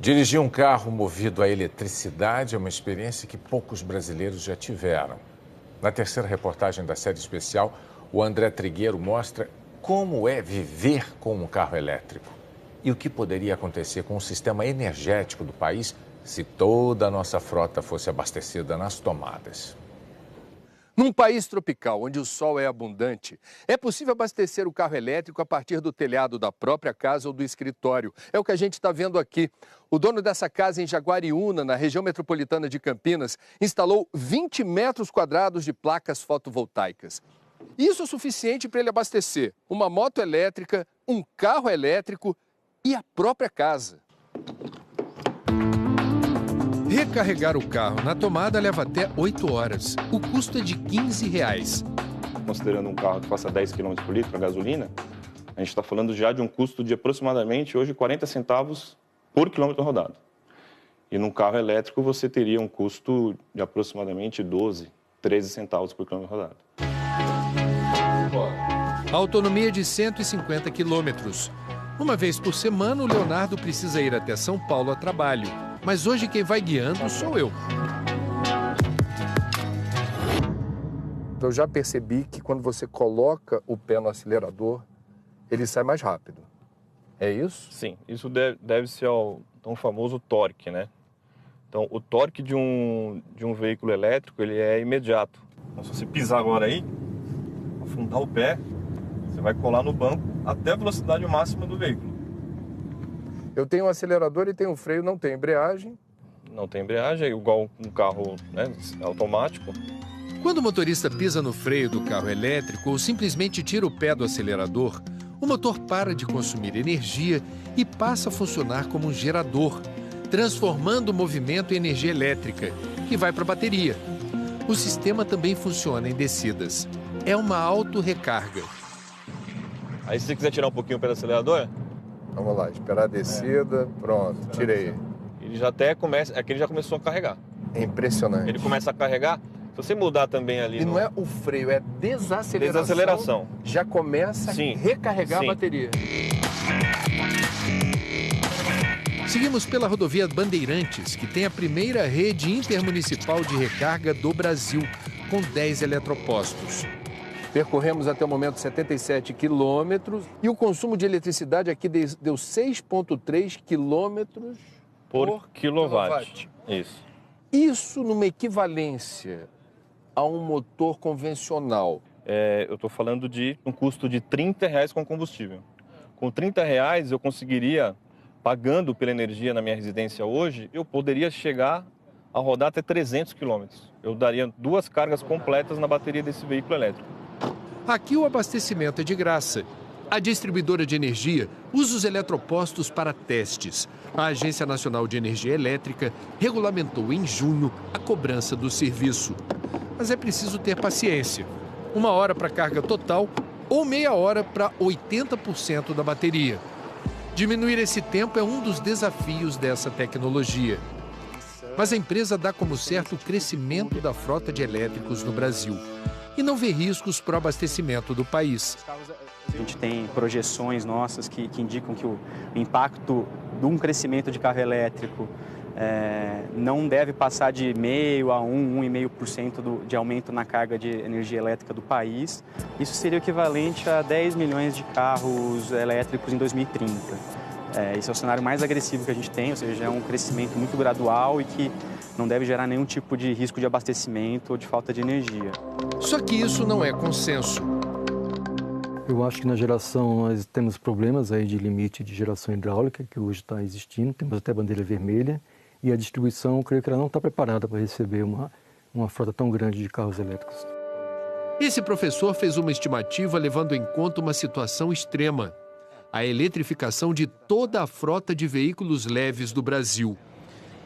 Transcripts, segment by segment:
Dirigir um carro movido a eletricidade é uma experiência que poucos brasileiros já tiveram. Na terceira reportagem da série especial, o André Trigueiro mostra como é viver com um carro elétrico e o que poderia acontecer com o sistema energético do país se toda a nossa frota fosse abastecida nas tomadas. Num país tropical, onde o sol é abundante, é possível abastecer o carro elétrico a partir do telhado da própria casa ou do escritório. É o que a gente está vendo aqui. O dono dessa casa em Jaguariúna, na região metropolitana de Campinas, instalou 20 metros quadrados de placas fotovoltaicas. Isso é suficiente para ele abastecer uma moto elétrica, um carro elétrico e a própria casa. Recarregar o carro na tomada leva até 8 horas. O custo é de R$15. Considerando um carro que faça 10 km por litro a gasolina, a gente está falando já de um custo de aproximadamente hoje 40 centavos por quilômetro rodado. E num carro elétrico você teria um custo de aproximadamente 12, 13 centavos por quilômetro rodado. A autonomia é de 150 quilômetros. Uma vez por semana, o Leonardo precisa ir até São Paulo a trabalho. Mas hoje quem vai guiando sou eu. Eu já percebi que quando você coloca o pé no acelerador, ele sai mais rápido. É isso? Sim, isso deve ser ao tão famoso torque, né? Então, o torque de um veículo elétrico, ele é imediato. Então, se você pisar agora aí, afundar o pé, você vai colar no banco até a velocidade máxima do veículo. Eu tenho um acelerador e tenho um freio, não tem embreagem. Não tem embreagem, é igual um carro, né, automático. Quando o motorista pisa no freio do carro elétrico ou simplesmente tira o pé do acelerador, o motor para de consumir energia e passa a funcionar como um gerador, transformando o movimento em energia elétrica, que vai para a bateria. O sistema também funciona em descidas. É uma auto-recarga. Aí se você quiser tirar um pouquinho o pé do acelerador... Vamos lá, esperar a descida, pronto, tirei. Ele já até começa, aqui ele já começou a carregar. É impressionante. Ele começa a carregar, se você mudar também ali... E não é o freio, é desaceleração. Desaceleração. Já começa a recarregar a bateria. Seguimos pela rodovia Bandeirantes, que tem a primeira rede intermunicipal de recarga do Brasil, com 10 eletropostos. Percorremos até o momento 77 quilômetros e o consumo de eletricidade aqui deu 6,3 quilômetros por quilowatt. Isso. Isso numa equivalência a um motor convencional. Eu estou falando de um custo de R$30 com combustível. Com R$30 eu conseguiria, pagando pela energia na minha residência hoje, eu poderia chegar a rodar até 300 quilômetros. Eu daria 2 cargas completas na bateria desse veículo elétrico. Aqui o abastecimento é de graça. A distribuidora de energia usa os eletropostos para testes. A Agência Nacional de Energia Elétrica regulamentou em junho a cobrança do serviço. Mas é preciso ter paciência. 1 hora para carga total ou meia hora para 80% da bateria. Diminuir esse tempo é um dos desafios dessa tecnologia. Mas a empresa dá como certo o crescimento da frota de elétricos no Brasil e não vê riscos para o abastecimento do país. A gente tem projeções nossas que indicam que o impacto de um crescimento de carro elétrico não deve passar de 0,5% a 1,5% de aumento na carga de energia elétrica do país. Isso seria o equivalente a 10 milhões de carros elétricos em 2030. Esse é o cenário mais agressivo que a gente tem, ou seja, é um crescimento muito gradual e que não deve gerar nenhum tipo de risco de abastecimento ou de falta de energia. Só que isso não é consenso. Eu acho que na geração nós temos problemas aí de limite de geração hidráulica, que hoje está existindo, temos até bandeira vermelha, e a distribuição, eu creio que ela não está preparada para receber uma frota tão grande de carros elétricos. Esse professor fez uma estimativa levando em conta uma situação extrema: a eletrificação de toda a frota de veículos leves do Brasil.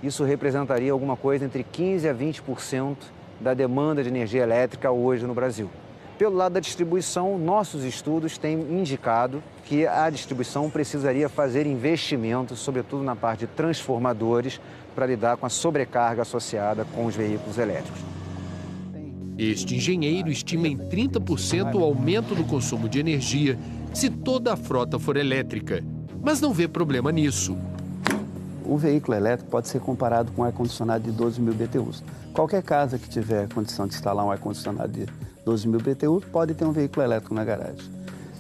Isso representaria alguma coisa entre 15% a 20% da demanda de energia elétrica hoje no Brasil. Pelo lado da distribuição, nossos estudos têm indicado que a distribuição precisaria fazer investimentos, sobretudo na parte de transformadores, para lidar com a sobrecarga associada com os veículos elétricos. Este engenheiro estima em 30% o aumento no consumo de energia se toda a frota for elétrica, mas não vê problema nisso. O veículo elétrico pode ser comparado com um ar-condicionado de 12 mil BTUs. Qualquer casa que tiver condição de instalar um ar-condicionado de 12 mil BTUs pode ter um veículo elétrico na garagem.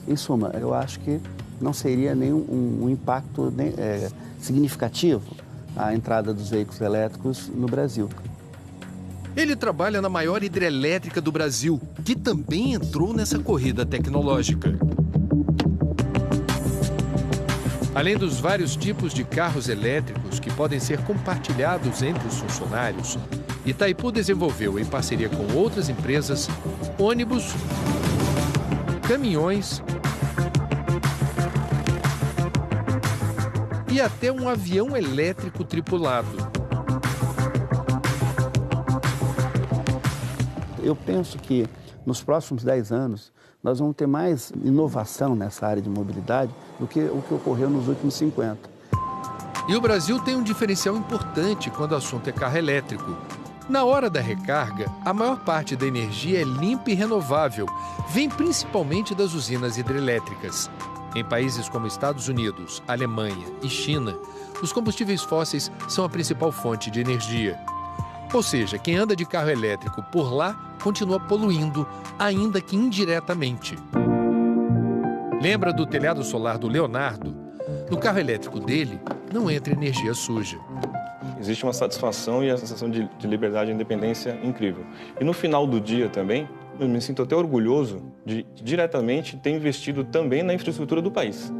Em suma, eu acho que não seria nenhum impacto significativo a entrada dos veículos elétricos no Brasil. Ele trabalha na maior hidrelétrica do Brasil, que também entrou nessa corrida tecnológica. Além dos vários tipos de carros elétricos que podem ser compartilhados entre os funcionários, Itaipu desenvolveu, em parceria com outras empresas, ônibus, caminhões e até um avião elétrico tripulado. Eu penso que nos próximos 10 anos nós vamos ter mais inovação nessa área de mobilidade do que o que ocorreu nos últimos 50. E o Brasil tem um diferencial importante quando o assunto é carro elétrico. Na hora da recarga, a maior parte da energia é limpa e renovável, vem principalmente das usinas hidrelétricas. Em países como Estados Unidos, Alemanha e China, os combustíveis fósseis são a principal fonte de energia. Ou seja, quem anda de carro elétrico por lá continua poluindo, ainda que indiretamente. Lembra do telhado solar do Leonardo? No carro elétrico dele, não entra energia suja. Existe uma satisfação e a sensação de liberdade e independência incrível. E no final do dia também, eu me sinto até orgulhoso de diretamente ter investido também na infraestrutura do país.